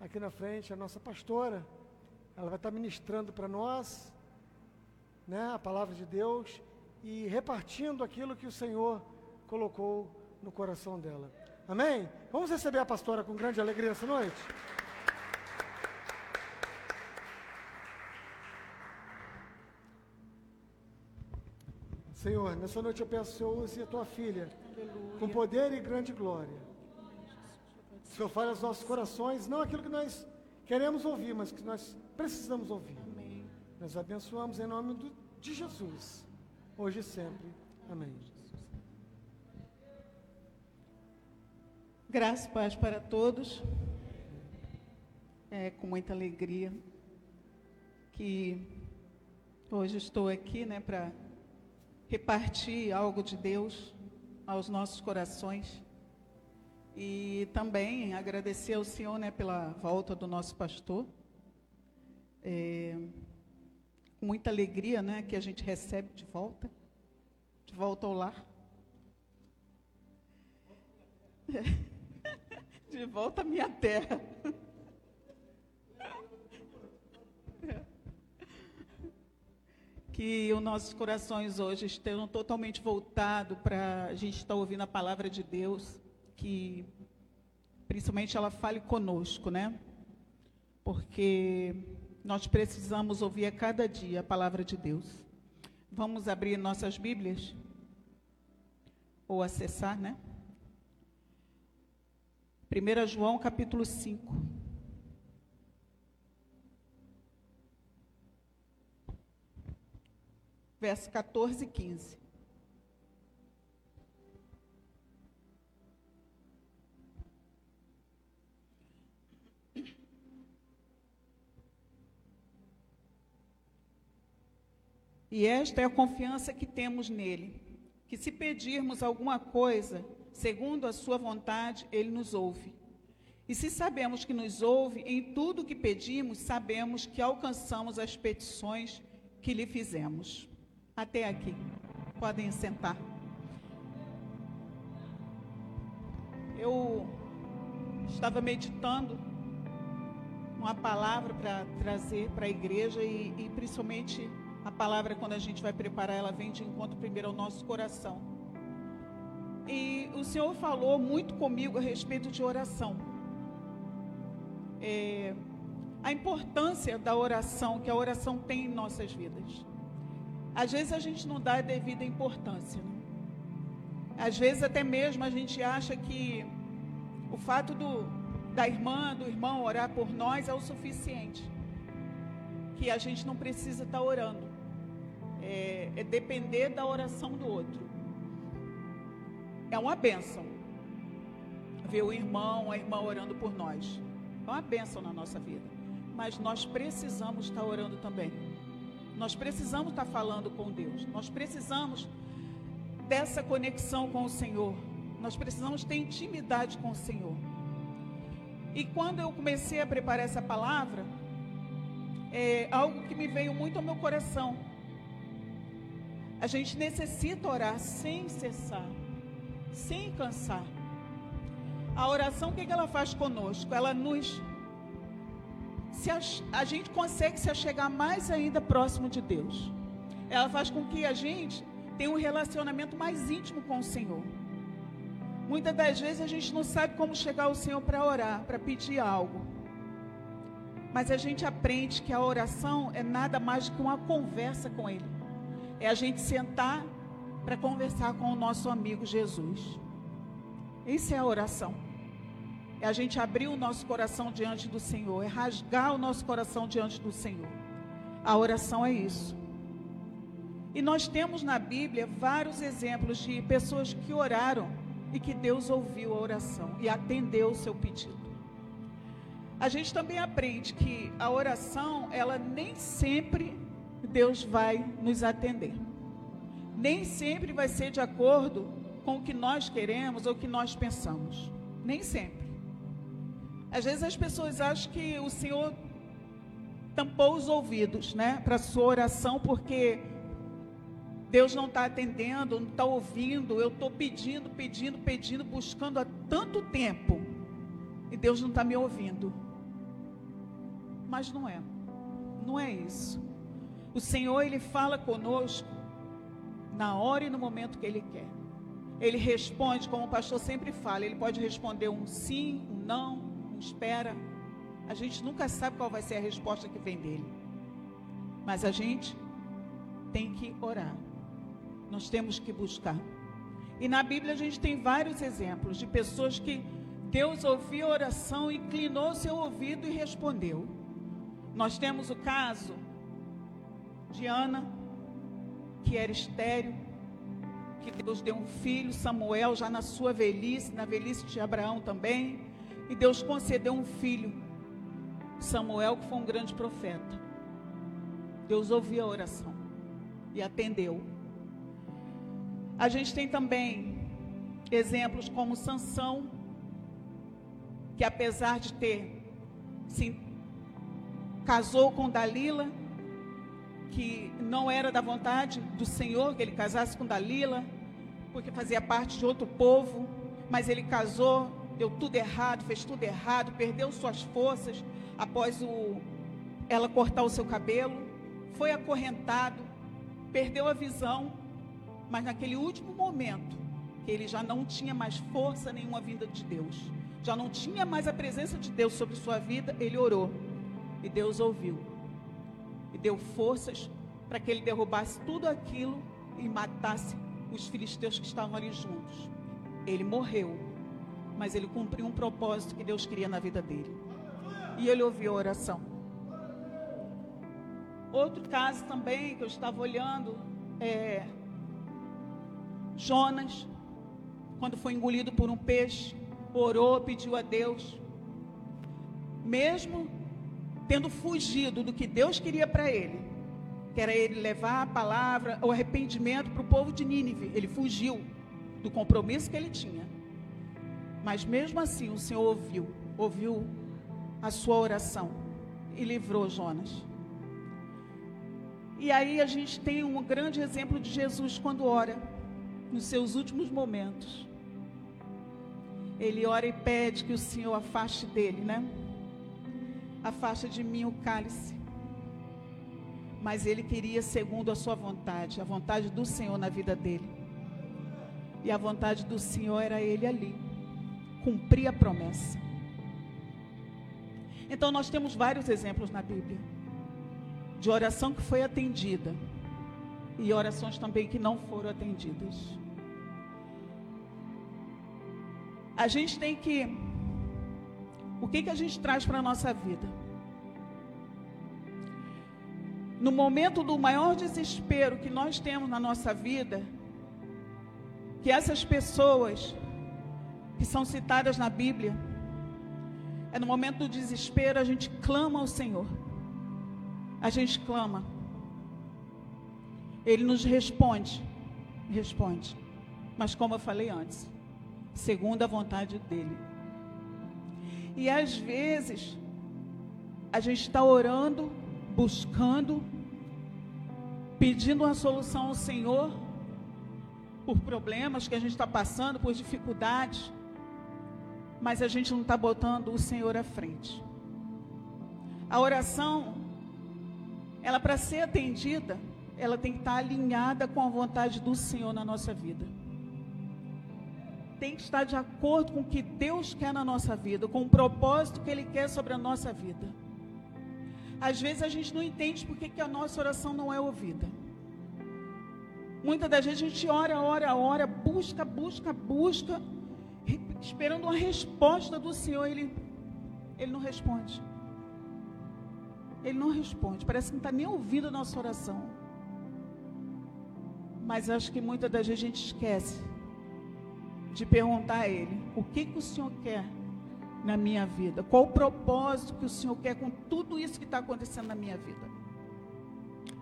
aqui na frente, a nossa pastora. Ela vai estar ministrando para nós, né, a palavra de Deus e repartindo aquilo que o Senhor colocou no coração dela. Amém? Vamos receber a pastora com grande alegria essa noite? Senhor, nessa noite eu peço que o Senhor use a tua filha, Aleluia. com poder e grande glória. O Senhor fale aos nossos corações, não aquilo que nós queremos ouvir, mas que nós precisamos ouvir. Amém. Nós abençoamos em nome de Jesus, hoje e sempre. Amém. Graça e paz para todos. É com muita alegria que hoje estou aqui, né, para repartir algo de Deus aos nossos corações. E também agradecer ao Senhor, né, pela volta do nosso pastor. Com muita alegria, né, que a gente recebe de volta ao lar. De volta à minha terra. Que os nossos corações hoje estejam totalmente voltados para a gente estar ouvindo a palavra de Deus, que principalmente ela fale conosco, né? Porque nós precisamos ouvir a cada dia a palavra de Deus. Vamos abrir nossas Bíblias? Ou acessar, né? 1 João capítulo 5. Verso 14 e 15. E esta é a confiança que temos nele, que se pedirmos alguma coisa, segundo a sua vontade, ele nos ouve. E se sabemos que nos ouve, em tudo o que pedimos, sabemos que alcançamos as petições que lhe fizemos. Até aqui. Podem sentar. Eu estava meditando uma palavra para trazer para a igreja e principalmente a palavra, quando a gente vai preparar, ela vem de encontro primeiro ao nosso coração. E o Senhor falou muito comigo a respeito de oração. A importância da oração, que a oração tem em nossas vidas. Às vezes a gente não dá a devida importância, né? Às vezes até mesmo a gente acha que o fato da irmã, do irmão orar por nós é o suficiente. Que a gente não precisa estar orando. É depender da oração do outro. É uma bênção ver o irmão, a irmã orando por nós. É uma bênção na nossa vida. Mas nós precisamos estar orando também. Nós precisamos estar falando com Deus. Nós precisamos dessa conexão com o Senhor. Nós precisamos ter intimidade com o Senhor. E quando eu comecei a preparar essa palavra, algo que me veio muito ao meu coração. A gente necessita orar sem cessar, sem cansar. A oração, o que ela faz conosco? Ela nos... a gente consegue se achegar mais ainda próximo de Deus. Ela faz com que a gente tenha um relacionamento mais íntimo com o Senhor. Muitas das vezes a gente não sabe como chegar ao Senhor para orar, para pedir algo. Mas a gente aprende que a oração é nada mais do que uma conversa com Ele. É a gente sentar para conversar com o nosso amigo Jesus. Isso é a oração. É a gente abrir o nosso coração diante do Senhor. É rasgar o nosso coração diante do Senhor. A oração é isso. E nós temos na Bíblia vários exemplos de pessoas que oraram e que Deus ouviu a oração e atendeu o seu pedido. A gente também aprende que a oração, ela nem sempre Deus vai nos atender. Nem sempre vai ser de acordo com o que nós queremos ou o que nós pensamos. Nem sempre. Às vezes as pessoas acham que o Senhor tampou os ouvidos, né, para a sua oração, porque Deus não está atendendo, não está ouvindo. Eu estou pedindo, buscando há tanto tempo, e Deus não está me ouvindo. Mas não é. Não é isso. O Senhor, Ele fala conosco na hora e no momento que Ele quer. Ele responde, como o pastor sempre fala, Ele pode responder um sim, um não, um espera. A gente nunca sabe qual vai ser a resposta que vem dEle. Mas a gente tem que orar. Nós temos que buscar. E na Bíblia a gente tem vários exemplos de pessoas que Deus ouviu a oração, inclinou seu ouvido e respondeu. Nós temos o caso de Ana, que era estéril, que Deus deu um filho, Samuel, já na sua velhice, na velhice de Abraão também, e Deus concedeu um filho, Samuel, que foi um grande profeta. Deus ouviu a oração e atendeu. A gente tem também exemplos como Sansão, que apesar de ter se casou com Dalila, que não era da vontade do Senhor que ele casasse com Dalila, porque fazia parte de outro povo, mas ele casou, deu tudo errado, fez tudo errado, perdeu suas forças após ela cortar o seu cabelo, foi acorrentado, perdeu a visão, mas naquele último momento, que ele já não tinha mais força nenhuma vinda de Deus, já não tinha mais a presença de Deus sobre sua vida, ele orou, e Deus ouviu, e deu forças para que ele derrubasse tudo aquilo e matasse os filisteus que estavam ali juntos. Ele morreu, mas ele cumpriu um propósito que Deus queria na vida dele, e ele ouviu a oração. Outro caso também que eu estava olhando é Jonas, quando foi engolido por um peixe, orou, pediu a Deus, mesmo tendo fugido do que Deus queria para ele, que era ele levar a palavra, o arrependimento para o povo de Nínive. Ele fugiu do compromisso que ele tinha, mas mesmo assim o Senhor ouviu a sua oração e livrou Jonas. E aí a gente tem um grande exemplo de Jesus quando ora, nos seus últimos momentos. Ele ora e pede que o Senhor afaste dele, né? Afasta de mim o cálice. Mas ele queria segundo a sua vontade, a vontade do Senhor na vida dele. E a vontade do Senhor era ele ali, cumprir a promessa. Então nós temos vários exemplos na Bíblia, de oração que foi atendida, e orações também que não foram atendidas. A gente tem que... O que a gente traz para a nossa vida? No momento do maior desespero que nós temos na nossa vida, que essas pessoas que são citadas na Bíblia, é no momento do desespero a gente clama ao Senhor. A gente clama. Ele nos responde. Mas como eu falei antes, segundo a vontade dele. E às vezes a gente está orando, buscando, pedindo uma solução ao Senhor por problemas que a gente está passando, por dificuldades, mas a gente não está botando o Senhor à frente. A oração, ela para ser atendida, ela tem que estar alinhada com a vontade do Senhor na nossa vida. Tem que estar de acordo com o que Deus quer na nossa vida, com o propósito que Ele quer sobre a nossa vida. Às vezes a gente não entende porque que a nossa oração não é ouvida. Muitas das vezes a gente ora, busca, esperando uma resposta do Senhor, Ele não responde. Ele não responde, parece que não está nem ouvindo a nossa oração. Mas acho que muitas das vezes a gente esquece de perguntar a Ele, o que o Senhor quer na minha vida? Qual o propósito que o Senhor quer com tudo isso que está acontecendo na minha vida?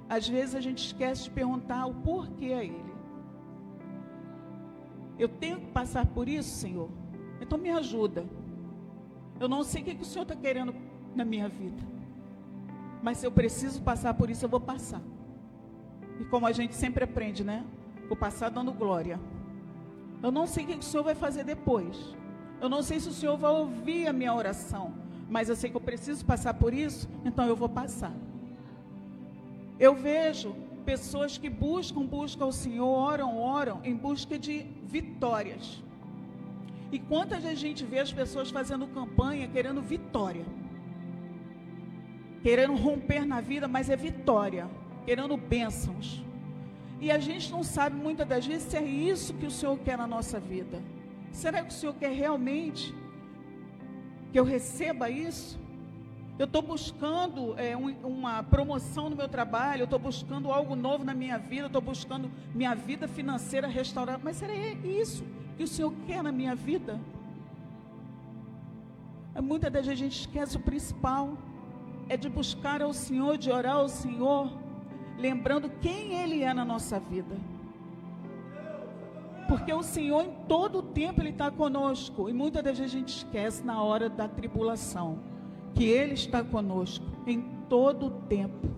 Às vezes a gente esquece de perguntar o porquê a Ele. Eu tenho que passar por isso, Senhor? Então me ajuda. Eu não sei o que o Senhor está querendo na minha vida, mas se eu preciso passar por isso, eu vou passar. E como a gente sempre aprende, né? Vou passar dando glória. Eu não sei o que o Senhor vai fazer depois. Eu não sei se o Senhor vai ouvir a minha oração, mas eu sei que eu preciso passar por isso, então eu vou passar. Eu vejo pessoas que buscam o Senhor, oram em busca de vitórias. E quantas vezes a gente vê as pessoas fazendo campanha querendo vitória, querendo romper na vida, mas é vitória, querendo bênçãos. E a gente não sabe muitas das vezes se é isso que o Senhor quer na nossa vida. Será que o Senhor quer realmente que eu receba isso? Eu estou buscando uma promoção no meu trabalho, eu estou buscando algo novo na minha vida, eu estou buscando minha vida financeira restaurada. Mas será isso que o Senhor quer na minha vida? Muitas das vezes a gente esquece o principal, é de buscar ao Senhor, de orar ao Senhor, lembrando quem Ele é na nossa vida. Porque o Senhor em todo o tempo Ele está conosco, e muitas das vezes a gente esquece na hora da tribulação, que Ele está conosco em todo o tempo.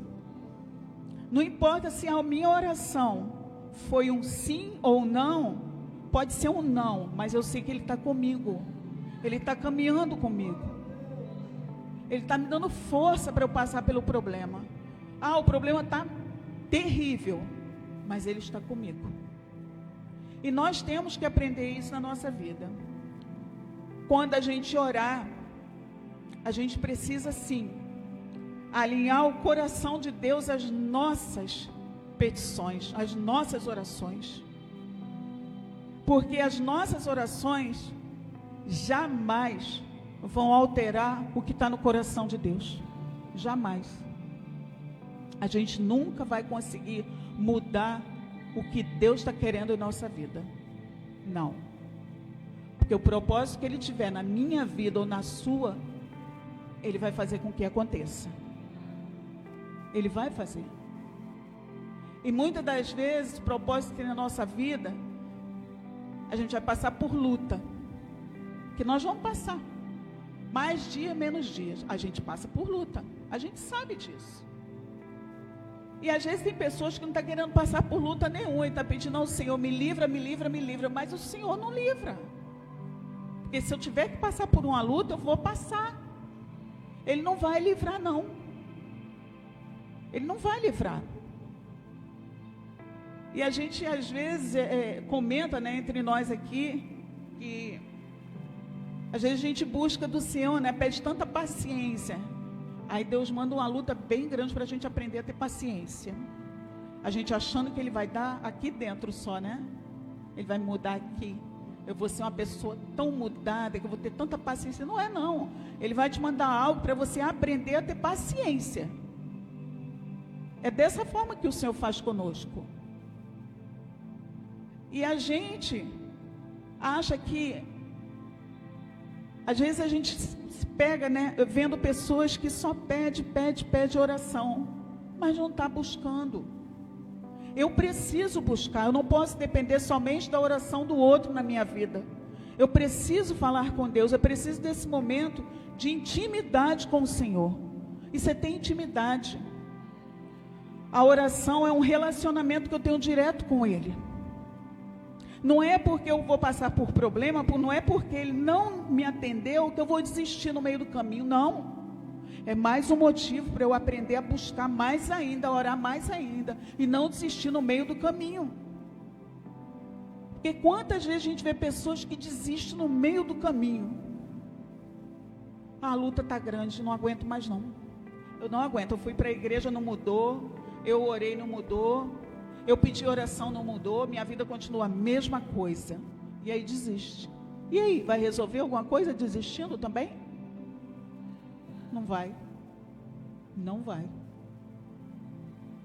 Não importa se a minha oração foi um sim ou não, pode ser um não, mas eu sei que Ele está comigo, Ele está caminhando comigo, Ele está me dando força para eu passar pelo problema. O problema está terrível, mas Ele está comigo. E nós temos que aprender isso na nossa vida. Quando a gente orar, a gente precisa sim alinhar o coração de Deus às nossas petições, às nossas orações. Porque as nossas orações jamais vão alterar o que está no coração de Deus. Jamais. A gente nunca vai conseguir mudar o que Deus está querendo em nossa vida. Não. Porque o propósito que Ele tiver na minha vida ou na sua, Ele vai fazer com que aconteça. Ele vai fazer. E muitas das vezes, o propósito que tem na nossa vida, a gente vai passar por luta. Que nós vamos passar. Mais dia, menos dias. A gente passa por luta. A gente sabe disso. E às vezes tem pessoas que não estão querendo passar por luta nenhuma. E está pedindo ao Senhor, me livra, me livra, me livra. Mas o Senhor não livra. Porque se eu tiver que passar por uma luta, eu vou passar. Ele não vai livrar, não. Ele não vai livrar. E a gente às vezes comenta, né, entre nós aqui, que às vezes a gente busca do Senhor, né, pede tanta paciência. Aí Deus manda uma luta bem grande para a gente aprender a ter paciência. A gente achando que Ele vai dar aqui dentro só, né? Ele vai mudar aqui. Eu vou ser uma pessoa tão mudada que eu vou ter tanta paciência. Não é não. Ele vai te mandar algo para você aprender a ter paciência. É dessa forma que o Senhor faz conosco. E a gente acha que, às vezes a gente se pega, né, vendo pessoas que só pede oração, mas não está buscando. Eu preciso buscar, eu não posso depender somente da oração do outro na minha vida. Eu preciso falar com Deus, eu preciso desse momento de intimidade com o Senhor. E você tem intimidade. A oração é um relacionamento que eu tenho direto com Ele. Não é porque eu vou passar por problema, não é porque Ele não me atendeu que eu vou desistir no meio do caminho, não. É mais um motivo para eu aprender a buscar mais ainda, a orar mais ainda, e não desistir no meio do caminho. Porque quantas vezes a gente vê pessoas que desistem no meio do caminho? A luta está grande, não aguento mais não. Eu não aguento, eu fui para a igreja, não mudou, eu orei, não mudou. Eu pedi oração, não mudou, minha vida continua a mesma coisa. E aí desiste. E aí, vai resolver alguma coisa desistindo também? Não vai. Não vai.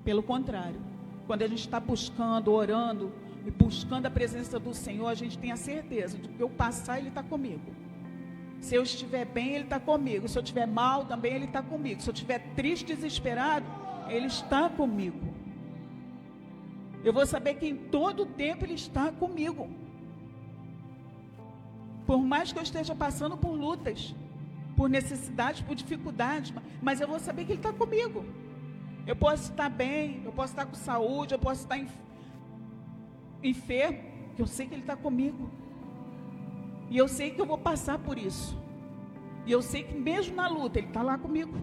Pelo contrário, quando a gente está buscando, orando e buscando a presença do Senhor, a gente tem a certeza de que eu passar, Ele está comigo. Se eu estiver bem, Ele está comigo. Se eu estiver mal, também Ele está comigo. Se eu estiver triste, desesperado, Ele está comigo. Eu vou saber que em todo o tempo Ele está comigo. Por mais que eu esteja passando por lutas, por necessidades, por dificuldades, mas eu vou saber que Ele está comigo. Eu posso estar bem, eu posso estar com saúde, eu posso estar enfermo, que eu sei que Ele está comigo. E eu sei que eu vou passar por isso. E eu sei que mesmo na luta, Ele está lá comigo.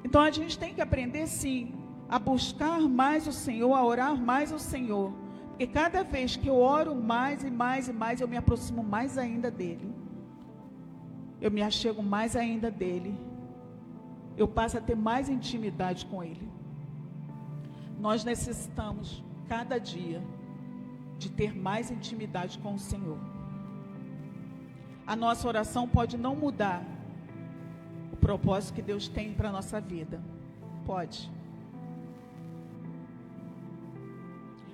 Então a gente tem que aprender, sim, a buscar mais o Senhor, a orar mais ao Senhor. Porque cada vez que eu oro mais e mais e mais, eu me aproximo mais ainda dEle. Eu me achego mais ainda dEle. Eu passo a ter mais intimidade com Ele. Nós necessitamos, cada dia, de ter mais intimidade com o Senhor. A nossa oração pode não mudar o propósito que Deus tem para a nossa vida. Pode.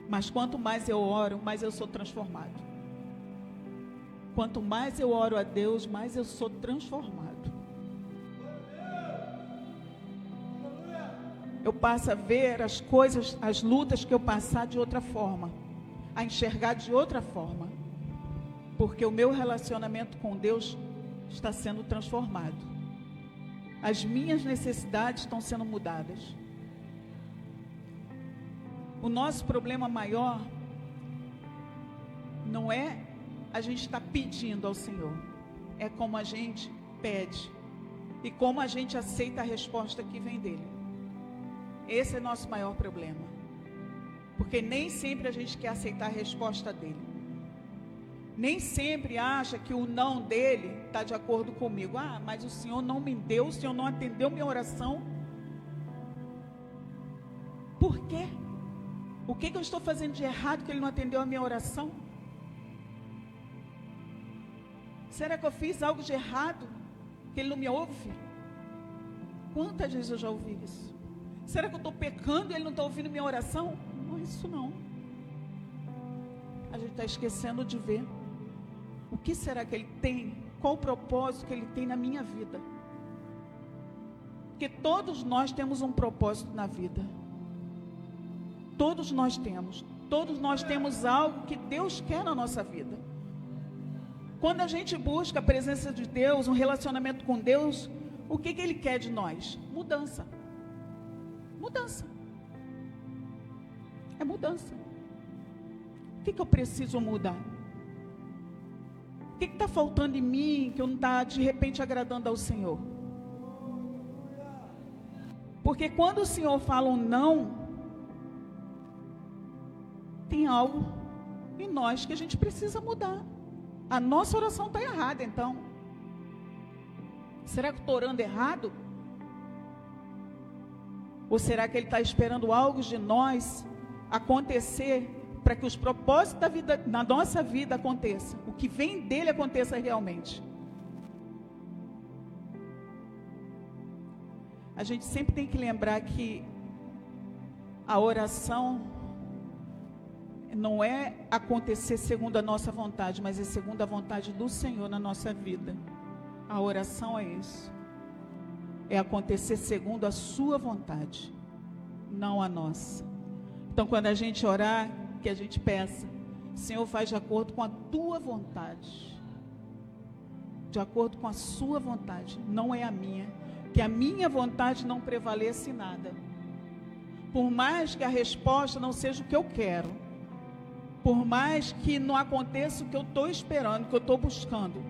Mas quanto mais eu oro, mais eu sou transformado. Quanto mais eu oro a Deus, mais eu sou transformado. Eu passo a ver as coisas, as lutas que eu passar de outra forma, a enxergar de outra forma. Porque o meu relacionamento com Deus está sendo transformado. As minhas necessidades estão sendo mudadas. O nosso problema maior não é a gente estar pedindo ao Senhor. É como a gente pede e como a gente aceita a resposta que vem dEle. Esse é nosso maior problema. Porque nem sempre a gente quer aceitar a resposta dEle. Nem sempre acha que o não dEle está de acordo comigo. Ah, mas o Senhor não me deu, o Senhor não atendeu minha oração. Por quê? O que eu estou fazendo de errado que Ele não atendeu a minha oração? Será que eu fiz algo de errado que Ele não me ouve? Quantas vezes eu já ouvi isso? Será que eu estou pecando e Ele não está ouvindo minha oração? Não é isso não. A gente está esquecendo de ver o que será que Ele tem, qual o propósito que Ele tem na minha vida. Porque todos nós temos um propósito na vida. Todos nós temos algo que Deus quer na nossa vida. Quando a gente busca a presença de Deus, um relacionamento com Deus, o que Ele quer de nós? Mudança. Mudança. É mudança. O que eu preciso mudar? O que está faltando em mim que eu não está de repente agradando ao Senhor? Porque quando o Senhor fala um não, tem algo em nós que a gente precisa mudar. A nossa oração está errada, então. Será que eu estou orando errado? Ou será que Ele está esperando algo de nós acontecer para que os propósitos da vida, na nossa vida aconteçam? O que vem dEle aconteça realmente? A gente sempre tem que lembrar que a oração não é acontecer segundo a nossa vontade, mas é segundo a vontade do Senhor na nossa vida. A oração é isso. É acontecer segundo a sua vontade, não a nossa. Então, quando a gente orar, que a gente peça, Senhor, faz de acordo com a tua vontade. De acordo com a sua vontade, não é a minha. Que a minha vontade não prevaleça em nada. Por mais que a resposta não seja o que eu quero, por mais que não aconteça o que eu estou esperando, o que eu estou buscando,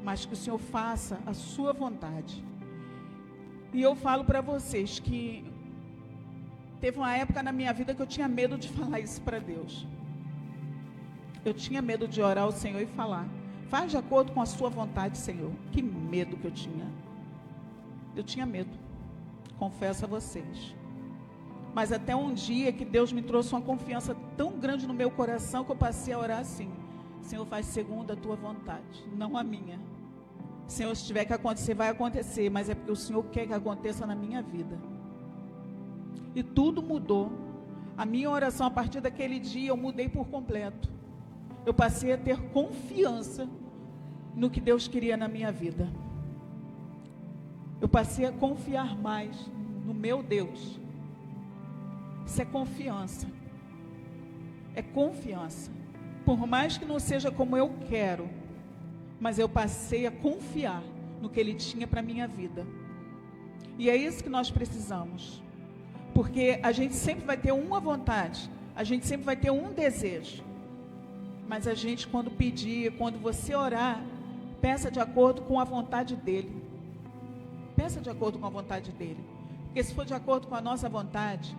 mas que o Senhor faça a sua vontade. E eu falo para vocês que teve uma época na minha vida que eu tinha medo de falar isso para Deus. Eu tinha medo de orar ao Senhor e falar, faz de acordo com a sua vontade, Senhor. Que medo que eu tinha. Eu tinha medo, confesso a vocês. Mas até um dia que Deus me trouxe uma confiança tão grande no meu coração que eu passei a orar assim: Senhor, faz segundo a tua vontade, não a minha. Senhor, se tiver que acontecer, vai acontecer, mas é porque o Senhor quer que aconteça na minha vida. E tudo mudou. A minha oração, a partir daquele dia, eu mudei por completo. Eu passei a ter confiança no que Deus queria na minha vida. Eu passei a confiar mais no meu Deus. Isso é confiança. É confiança. Por mais que não seja como eu quero, mas eu passei a confiar no que Ele tinha para a minha vida. E é isso que nós precisamos. Porque a gente sempre vai ter uma vontade, a gente sempre vai ter um desejo. Mas a gente, quando pedir, quando você orar, Peça de acordo com a vontade dele. Peça de acordo com a vontade dele. Porque se for de acordo com a nossa vontade,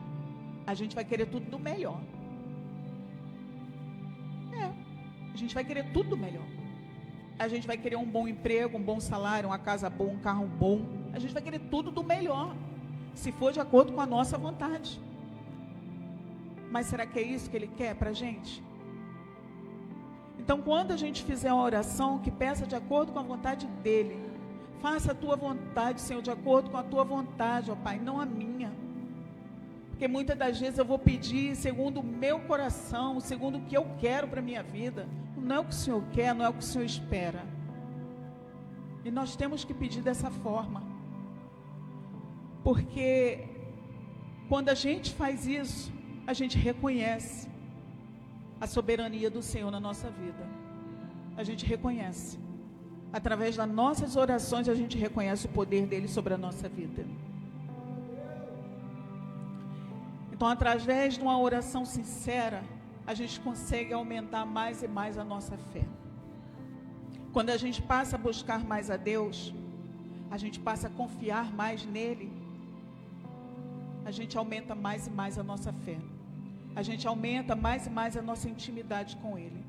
a gente vai querer tudo do melhor. A gente vai querer tudo do melhor. A gente vai querer um bom emprego, um bom salário, uma casa boa, um carro bom. A gente vai querer tudo do melhor, se for de acordo com a nossa vontade. Mas será que é isso que Ele quer para a gente? Então, quando a gente fizer uma oração que peça de acordo com a vontade dEle, faça a tua vontade, Senhor, de acordo com a tua vontade, ó Pai, não a minha. Porque muitas das vezes eu vou pedir segundo o meu coração, segundo o que eu quero para a minha vida. Não é o que o Senhor quer, não é o que o Senhor espera. E nós temos que pedir dessa forma. Porque quando a gente faz isso, a gente reconhece a soberania do Senhor na nossa vida. A gente reconhece. Através das nossas orações, a gente reconhece o poder dele sobre a nossa vida. Então, através de uma oração sincera, a gente consegue aumentar mais e mais a nossa fé. Quando a gente passa a buscar mais a Deus, a gente passa a confiar mais nele, a gente aumenta mais e mais a nossa fé. A gente aumenta mais e mais a nossa intimidade com ele.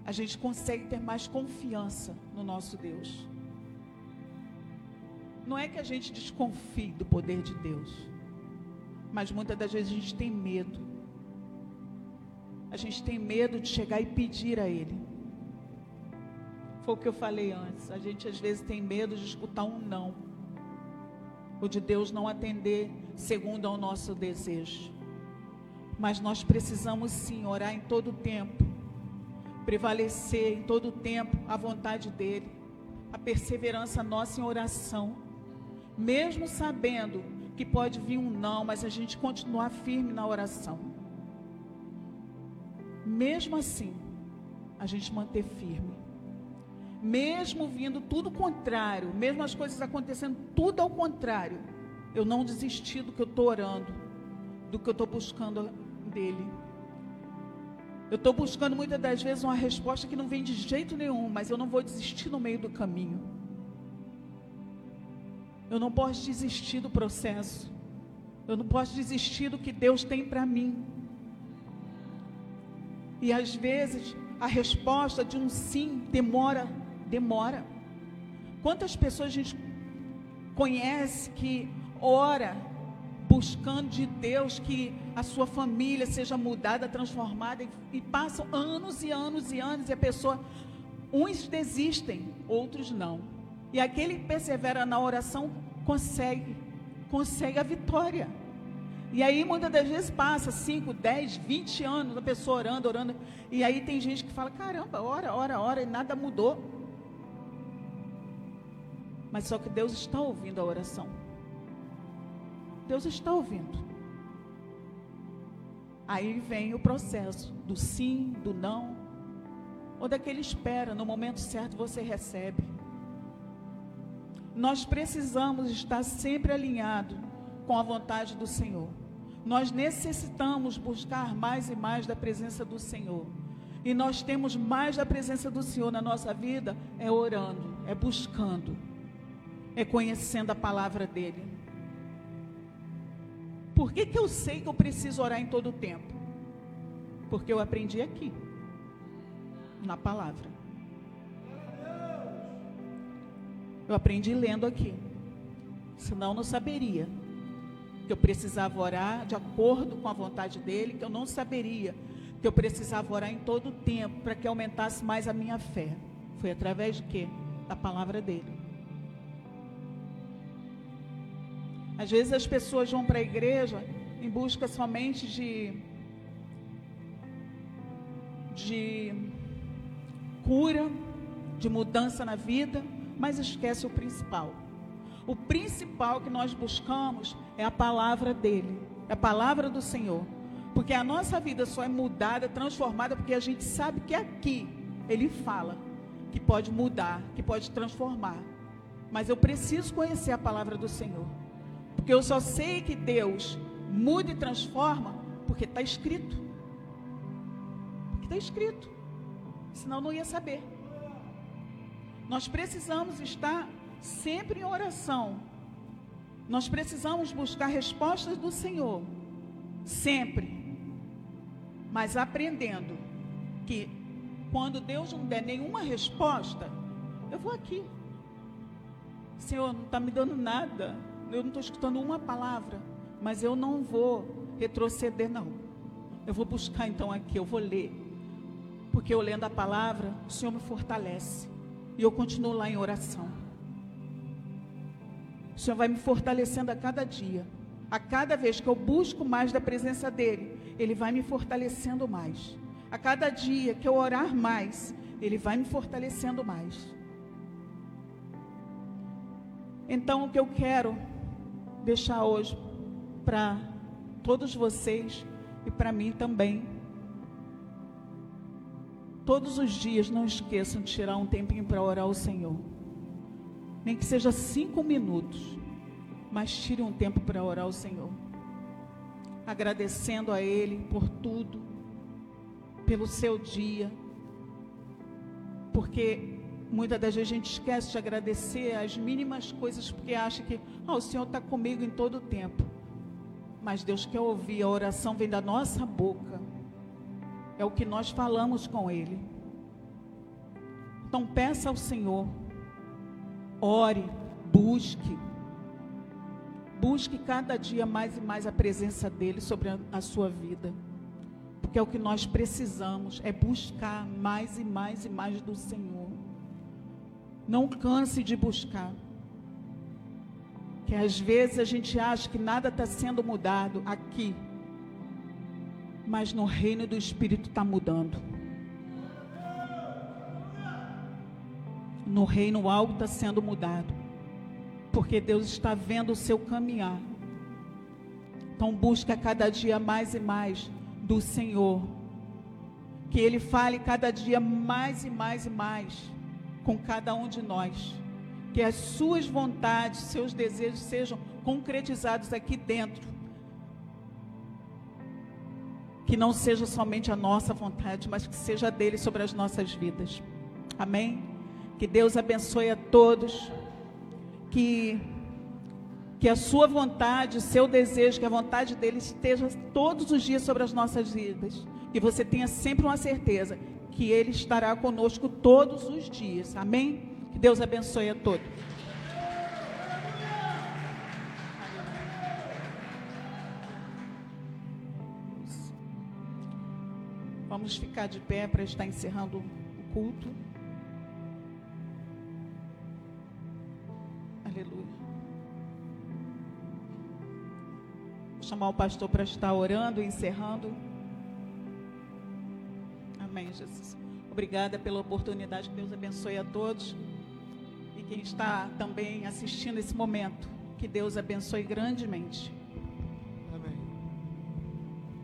A gente consegue ter mais confiança no nosso Deus. Não é que a gente desconfie do poder de Deus, mas muitas das vezes a gente tem medo. A gente tem medo de chegar e pedir a Ele. Foi o que eu falei antes. A gente às vezes tem medo de escutar um não, ou de Deus não atender segundo ao nosso desejo. Mas nós precisamos sim orar em todo o tempo, prevalecer em todo o tempo a vontade dEle, a perseverança nossa em oração, mesmo sabendo que pode vir um não, mas a gente continuar firme na oração. Mesmo assim, a gente manter firme. Mesmo vindo tudo contrário, mesmo as coisas acontecendo tudo ao contrário, eu não desisti do que eu estou orando, do que eu estou buscando dele. Eu estou buscando muitas das vezes uma resposta que não vem de jeito nenhum, mas eu não vou desistir no meio do caminho. Eu não posso desistir do processo. Eu não posso desistir do que Deus tem para mim. E às vezes a resposta de um sim demora. Quantas pessoas a gente conhece que ora buscando de Deus que a sua família seja mudada, transformada, e passam anos e anos e anos, e a pessoa, uns desistem, outros não. E aquele que persevera na oração consegue a vitória. E aí muitas das vezes passa 5, 10, 20 anos a pessoa orando, e aí tem gente que fala, caramba, ora, e nada mudou. Mas só que Deus está ouvindo a oração. Deus está ouvindo. Aí vem o processo do sim, do não, ou daquele espera, no momento certo você recebe. Nós precisamos estar sempre alinhados com a vontade do Senhor. Nós necessitamos buscar mais e mais da presença do Senhor. E nós temos mais da presença do Senhor na nossa vida, é orando, é buscando, é conhecendo a palavra dEle. Por que eu sei que eu preciso orar em todo o tempo? Porque eu aprendi aqui, na palavra. Eu aprendi lendo aqui. Senão eu não saberia que eu precisava orar de acordo com a vontade dEle, que eu não saberia que eu precisava orar em todo o tempo para que aumentasse mais a minha fé. Foi através de quê? Da palavra dEle. Às vezes as pessoas vão para a igreja em busca somente de cura, de mudança na vida, mas esquece o principal. O principal que nós buscamos é a palavra dele, é a palavra do Senhor. Porque a nossa vida só é mudada, transformada, porque a gente sabe que aqui ele fala que pode mudar, que pode transformar. Mas eu preciso conhecer a palavra do Senhor. Porque eu só sei que Deus muda e transforma porque está escrito. Porque está escrito. Senão eu não ia saber. Nós precisamos estar sempre em oração. Nós precisamos buscar respostas do Senhor, sempre. Mas aprendendo que quando Deus não der nenhuma resposta, eu vou aqui. Senhor, não está me dando nada, eu não estou escutando uma palavra, mas eu não vou retroceder, não. Eu vou buscar então aqui, eu vou ler. Porque eu lendo a palavra, o Senhor me fortalece. E eu continuo lá em oração. O Senhor vai me fortalecendo a cada dia. A cada vez que eu busco mais da presença dEle, Ele vai me fortalecendo mais. A cada dia que eu orar mais, Ele vai me fortalecendo mais. Então, o que eu quero deixar hoje para todos vocês e para mim também. Todos os dias não esqueçam de tirar um tempinho para orar ao Senhor. Nem que seja 5 minutos, mas tire um tempo para orar ao Senhor. Agradecendo a Ele por tudo, pelo seu dia. Porque muitas das vezes a gente esquece de agradecer as mínimas coisas, porque acha que o Senhor está comigo em todo o tempo. Mas Deus quer ouvir, a oração vem da nossa boca. É o que nós falamos com Ele. Então peça ao Senhor, ore, busque. Busque cada dia mais e mais a presença dEle sobre a sua vida. Porque é o que nós precisamos, é buscar mais e mais e mais do Senhor. Não canse de buscar. Que às vezes a gente acha que nada está sendo mudado aqui. Mas no reino do Espírito está mudando. No reino algo está sendo mudado. Porque Deus está vendo o seu caminhar. Então busca cada dia mais e mais do Senhor. Que Ele fale cada dia mais e mais e mais com cada um de nós. Que as suas vontades, seus desejos sejam concretizados aqui dentro. Que não seja somente a nossa vontade, mas que seja a dele sobre as nossas vidas. Amém? Que Deus abençoe a todos. Que a sua vontade, o seu desejo, que a vontade dele esteja todos os dias sobre as nossas vidas. Que você tenha sempre uma certeza que Ele estará conosco todos os dias. Amém? Que Deus abençoe a todos. Vamos ficar de pé para estar encerrando o culto. Aleluia. Vou chamar o pastor para estar orando e encerrando. Amém, Jesus. Obrigada pela oportunidade. Que Deus abençoe a todos. E quem está também assistindo esse momento, que Deus abençoe grandemente. Amém.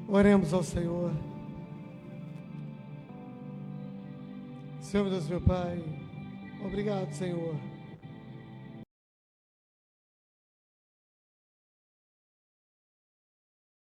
Oremos ao Senhor. Senhor Deus, meu Pai, obrigado, Senhor,